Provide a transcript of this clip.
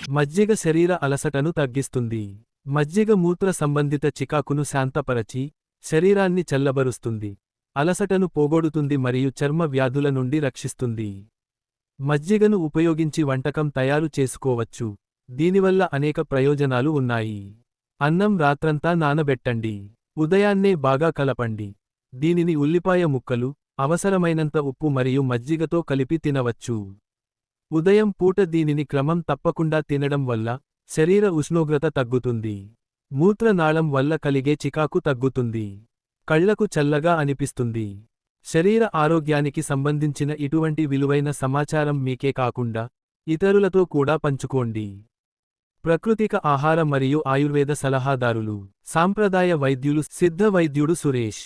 మజ్జిగ శరీర అలసటను తగ్గిస్తుంది. మజ్జిగ మూత్ర సంబంధిత చికాకును శాంతపరచి, శరీరాన్ని చల్లబరుస్తుంది. అలసటను పోగొడుతుంది మరియు చర్మ వ్యాధుల నుండి రక్షిస్తుంది. మజ్జిగను ఉపయోగించి వంటకం తయారు చేసుకోవచ్చు. దీనివల్ల అనేక ప్రయోజనాలు ఉన్నాయి. అన్నం రాత్రంతా నానబెట్టండి. ఉదయాన్నే బాగా కలపండి. దీనిని ఉల్లిపాయ ముక్కలు, అవసరమైనంత ఉప్పు మరియు మజ్జిగతో కలిపి తినవచ్చు. ఉదయం పూట దీనిని క్రమం తప్పకుండా తినడం వల్ల శరీర ఉష్ణోగ్రత తగ్గుతుంది. మూత్రనాళం వల్ల కలిగే చికాకు తగ్గుతుంది. కళ్లకు చల్లగా అనిపిస్తుంది. శరీర ఆరోగ్యానికి సంబంధించిన ఇటువంటి విలువైన సమాచారం మీకే కాకుండా ఇతరులతో కూడా పంచుకోండి. ప్రకృతిక ఆహార మరియు ఆయుర్వేద సలహాదారులు, సాంప్రదాయ వైద్యులు, సిద్ధ వైద్యుడు సురేష్.